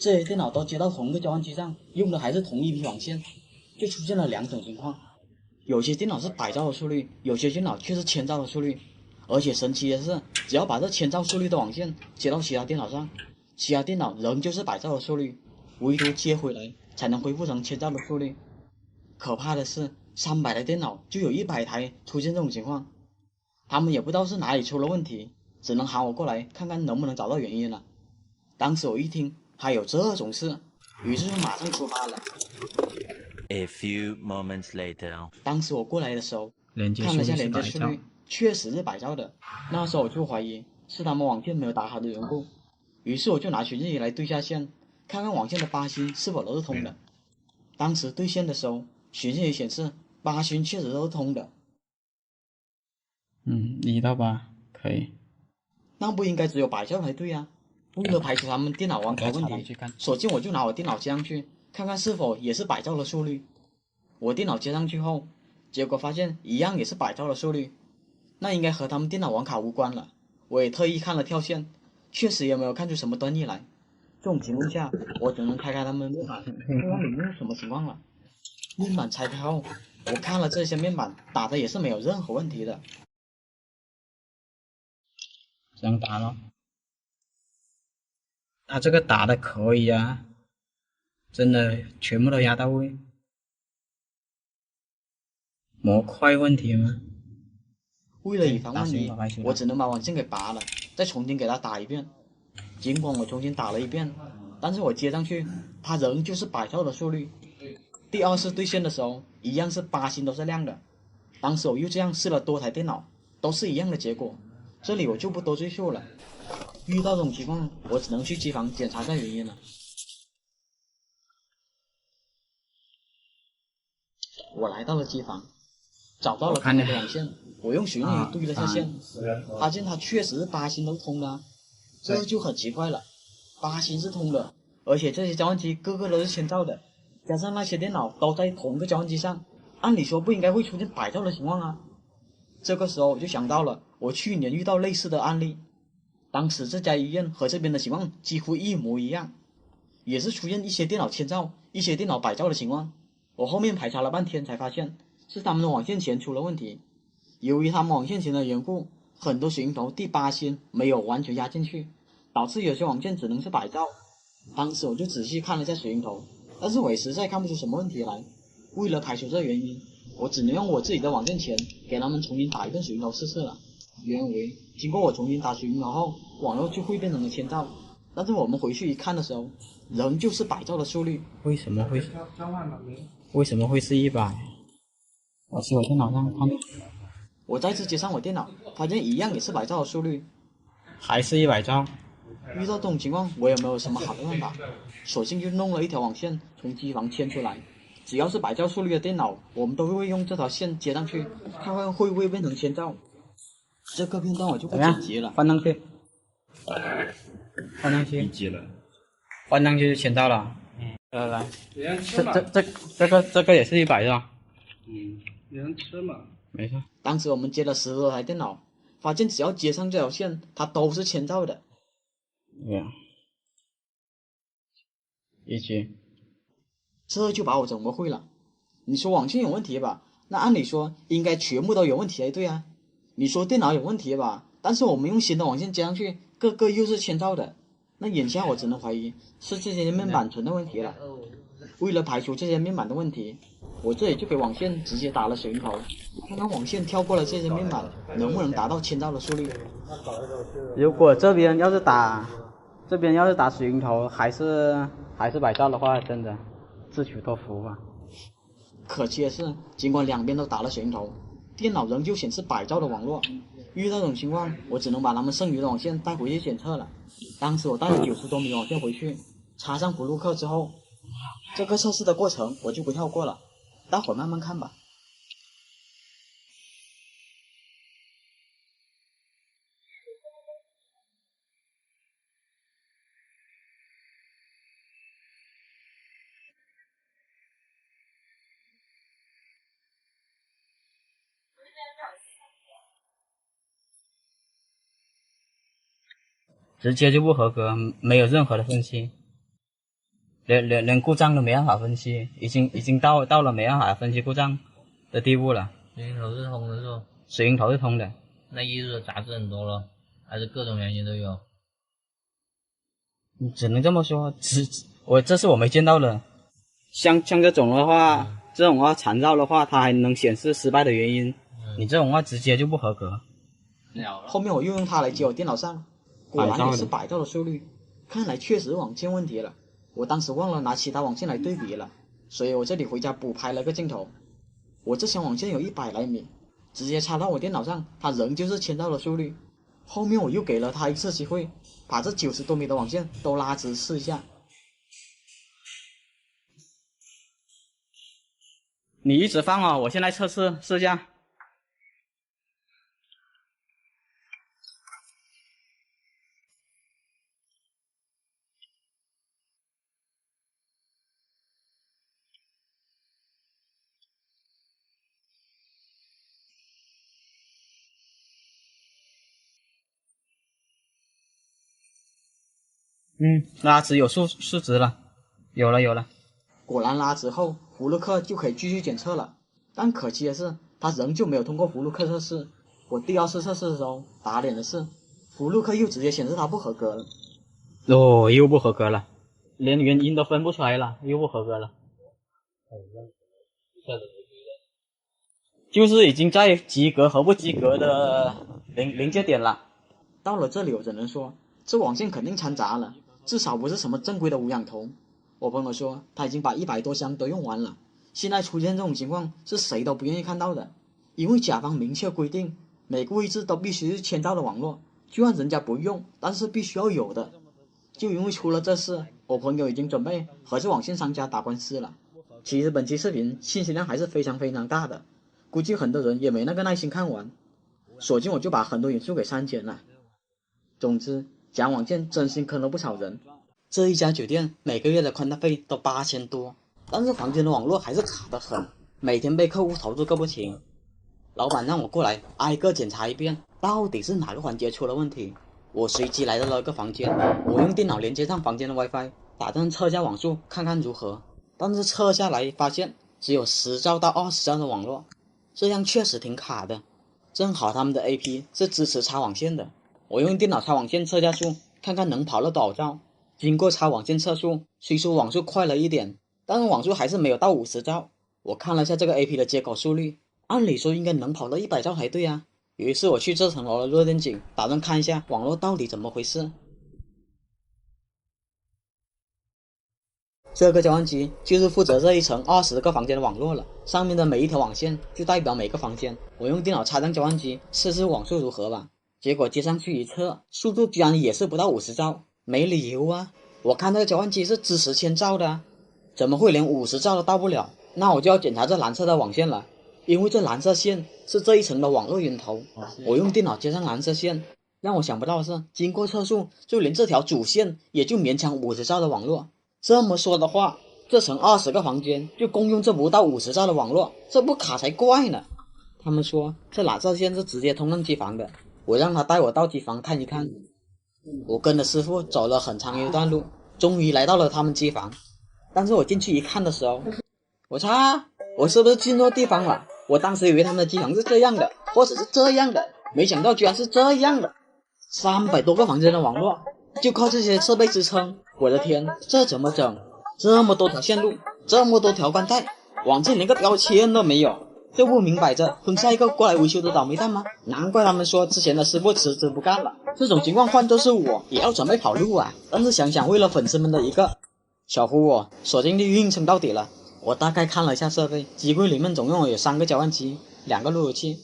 这些电脑都接到同一个交换机上，用的还是同一批网线，就出现了两种情况：有些电脑是100兆的速率，有些电脑却是1000兆的速率。而且神奇的是，只要把这1000兆速率的网线接到其他电脑上，其他电脑仍旧是100兆的速率，唯独接回来才能恢复成1000兆的速率。可怕的是，300台电脑就有100台出现这种情况，他们也不知道是哪里出了问题，只能喊我过来看看能不能找到原因了。当时我一听还有这种事，于是就马上出发了。A few moments later， 当时我过来的时候，看了下连接速率，确实是100兆的。那时候我就怀疑是他们网线没有打好的缘故，于是我就拿寻迹仪来对下线，看看网线的8星是否都是通的。当时对线的时候，寻迹仪显示8星确实都是通的。1到8可以。那不应该只有100兆才对啊！为了排除他们电脑网卡问题，索性我就拿我电脑接上去，看看是否也是100兆的速率。我电脑接上去后，结果发现一样也是100兆的速率，那应该和他们电脑网卡无关了。我也特意看了跳线，确实也没有看出什么端倪来。这种情况下，我只能开他们面板，看看里面是什么情况了。面板拆开后，我看了这些面板打的也是没有任何问题的。这样打了，他这个打的可以啊，真的全部都压到位。模块问题吗？为了以防万一，我只能把网线给拔了，再重新给他打一遍。尽管我重新打了一遍，但是我接上去，它仍旧是100兆的速率。第二次对线的时候，一样是8星都是亮的。当时我又这样试了多台电脑，都是一样的结果。这里我就不多赘述了。遇到这种情况，我只能去机房检查下原因了。我来到了机房，找到了他们的网线，我用寻迹仪对了下线，发现它确实是8星都通的，这就很奇怪了。8星是通的，而且这些交换机个个都是1000兆的，加上那些电脑都在同一个交换机上，按理说不应该会出现100兆的情况啊。这个时候我就想到了我去年遇到类似的案例，当时这家医院和这边的情况几乎一模一样，也是出现一些电脑1000兆，一些电脑100兆的情况。我后面排查了半天才发现是他们的网线钳出了问题。由于他们网线钳的缘故，很多水晶头第8星没有完全压进去，导致有些网线只能是100兆。当时我就仔细看了一下水晶头，但是我也实在看不出什么问题来。为了排除这原因，我只能用我自己的网线钳给他们重新打一遍水晶头试试了。原为经过我重新打水晶头后，网络就会变成了1000兆，但是我们回去一看的时候，仍旧是100兆的速率。为什么会是100？我去我电脑上看，我再次接上我电脑，发现一样也是100兆的速率，还是100兆。遇到这种情况，我也没有什么好的办法，索性就弄了一条网线从机房牵出来。只要是100兆速率的电脑，我们都会用这条线接上去，看看会不会变成1000兆。这个片段我就不剪辑了。换上去，换上去就1000兆了。来，这个也是100兆。有人吃嘛？没错。当时我们接了10多台电脑，发现只要接上这条线，它都是1000兆的。一起。这就把我整不会了。你说网线有问题吧？那按理说应该全部都有问题才对啊。你说电脑有问题吧？但是我们用新的网线接上去，个个又是1000兆的。那眼下我只能怀疑是这些面板存在问题了。为了排除这些面板的问题，我这里就给网线直接打了水晶头，看看网线跳过了这些面板能不能达到1000兆的速率。如果这边要是打水晶头还是100兆的话，真的自求多福吧。可惜的是，尽管两边都打了水晶头，电脑仍旧显示100兆的网络。遇到这种情况，我只能把他们剩余的网线带回去检测了。当时我带了90多米网线回去，插上补录刻之后，这个测试的过程我就不跳过了，待会儿慢慢看吧。直接就不合格，没有任何的分析。连故障都没办法分析，已经到了没办法分析故障的地步了。水龙头是通的是吧？水龙头是通的。那意思说杂质很多了，还是各种原因都有？只能这么说，这是我没见到的。像这种的话，这种话残照的话，它还能显示失败的原因。你这种话直接就不合格。后面我又用它来接我电脑上，果然也是摆到了速率，看来确实网线问题了。我当时忘了拿其他网线来对比了，所以我这里回家补拍了个镜头。我这条网线有100来米，直接插到我电脑上，它仍旧是签到了速率。后面我又给了他一次机会，把这90多米的网线都拉直试一下。你一直放哦，我现在测试一下。拉直有数值了，有了。果然拉直后，福禄克就可以继续检测了。但可惜的是，他仍旧没有通过福禄克测试。我第2次测试的时候，打脸的是，福禄克又直接显示他不合格了。哦，又不合格了，连原因都分不出来了，又不合格了。就是已经在及格和不及格的临界点了。到了这里，我只能说，这网线肯定掺杂了，至少不是什么正规的无氧头。我朋友说，他已经把100多箱都用完了。现在出现这种情况，是谁都不愿意看到的，因为甲方明确规定，每个位置都必须是签到的网络，就算人家不用，但是必须要有的。就因为出了这事，我朋友已经准备和这网线商家打官司了。其实本期视频信息量还是非常大的，估计很多人也没那个耐心看完，索性我就把很多元素给删减了。总之，讲网线真心坑了不少人。这一家酒店每个月的宽带费都8000多，但是房间的网络还是卡得很，每天被客户投诉个不停。老板让我过来挨个检查一遍，到底是哪个环节出了问题。我随机来到了个房间，我用电脑连接上房间的 WiFi， 打算测下网速看看如何。但是测下来发现只有10兆到20兆的网络，这样确实挺卡的。正好他们的 AP 是支持插网线的，我用电脑插网线测下速，看看能跑了多少兆。经过插网线测速，虽说网速快了一点，但是网速还是没有到50兆。我看了下这个 AP 的接口速率，按理说应该能跑到100兆才对啊。于是我去这层楼的热电井，打算看一下网络到底怎么回事。这个交换机就是负责这一层20个房间的网络了，上面的每一条网线就代表每个房间。我用电脑插上交换机试试网速如何吧。结果接上去一测，速度居然也是不到50兆，没理由啊！我看这个交换机是支持1000兆的啊，怎么会连50兆都到不了？那我就要检查这蓝色的网线了，因为这蓝色线是这一层的网络源头。我用电脑接上蓝色线，让我想不到的是，经过测速，就连这条主线也就勉强50兆的网络。这么说的话，这层20个房间就共用这不到50兆的网络，这不卡才怪呢。他们说这蓝色线是直接通向机房的，我让他带我到机房看一看。我跟着师傅走了很长一段路，终于来到了他们机房。但是我进去一看的时候，我操，我是不是进错地方了？我当时以为他们的机房是这样的，或者是这样的，没想到居然是这样的。300多个房间的网络，就靠这些设备支撑。我的天，这怎么整？这么多条线路，这么多条宽带，网线连个标签都没有，这不明摆着坑下一个过来维修的倒霉蛋吗？难怪他们说之前的师傅辞职不干了。这种情况换作是我，也要准备跑路啊！但是想想为了粉丝们的一个小呼我，索性就硬撑到底了。我大概看了一下设备，机柜里面总共有3个交换机，2个路由器，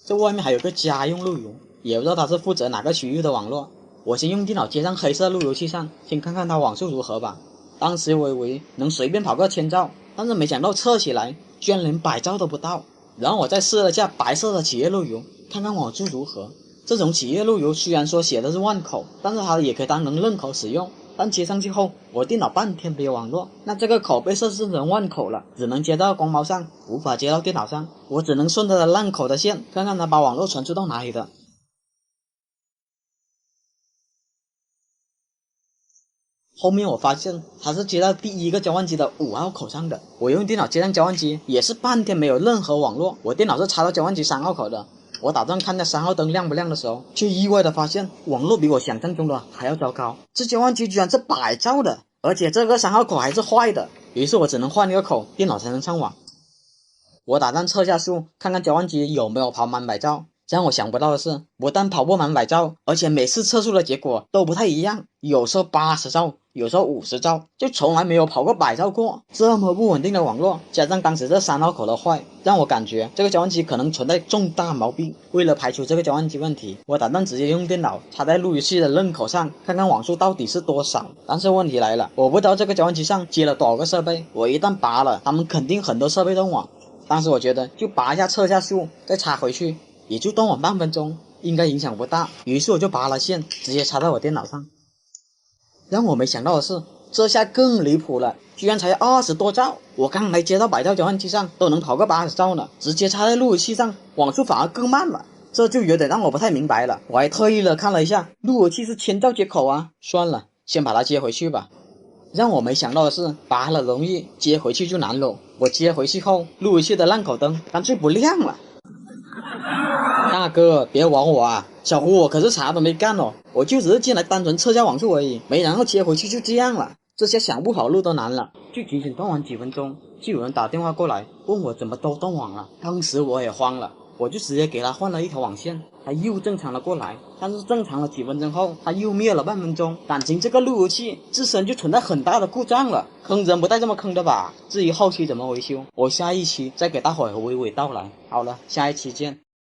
这外面还有个家用路由，也不知道它是负责哪个区域的网络。我先用电脑接上黑色路由器上，先看看它网速如何吧。当时我以为能随便跑个1000兆，但是没想到测起来居然连100兆都不到。然后我再试了下白色的企业路由，看看网速如何。这种企业路由虽然说写的是万口，但是它也可以当成任口使用。但接上去后，我电脑半天没有网络，那这个口被设置成万口了，只能接到光猫上，无法接到电脑上。我只能顺着烂口的线，看看它把网络传输到哪里的。后面我发现它是接到第一个交换机的5号口上的。我用电脑接上交换机，也是半天没有任何网络。我电脑是插到交换机3号口的。我打算看下3号灯亮不亮的时候，却意外的发现网络比我想象中的还要糟糕。这交换机居然是100兆的，而且这个3号口还是坏的。于是我只能换一个口，电脑才能上网。我打算测下速，看看交换机有没有跑满100兆。让我想不到的是，不但跑不满100兆，而且每次测速的结果都不太一样，有时候80兆，有时候50兆，就从来没有跑过100兆过。这么不稳定的网络，加上当时这3号口的坏，让我感觉这个交换机可能存在重大毛病。为了排除这个交换机问题，我打算直接用电脑插在路由器的任口上，看看网速到底是多少。但是问题来了，我不知道这个交换机上接了多少个设备，我一旦拔了，他们肯定很多设备断网。当时我觉得就拔一下测一下速，再插回去，也就断网半分钟，应该影响不大。于是我就拔了线，直接插在我电脑上。让我没想到的是，这下更离谱了，居然才20多兆。我刚才接到100兆交换机上都能跑个80兆呢，直接插在路由器上，网速反而更慢了。这就有点让我不太明白了。我还特意的看了一下，路由器是1000兆接口啊。算了，先把它接回去吧。让我没想到的是，拔了容易，接回去就难了。我接回去后，路由器的烂口灯干脆不亮了。大哥，别玩我啊！小胡，我可是啥都没干哦，我就只是进来单纯测下网速而已，没然后接回去就这样了。这下想不跑路都难了。就仅仅断网几分钟，就有人打电话过来问我怎么都断网了。当时我也慌了，我就直接给他换了一条网线，他又正常了过来。但是正常了几分钟后，他又灭了半分钟。感情这个路由器自身就存在很大的故障了，坑人不带这么坑的吧？至于后期怎么维修，我下一期再给大伙娓娓道来。好了，下一期见。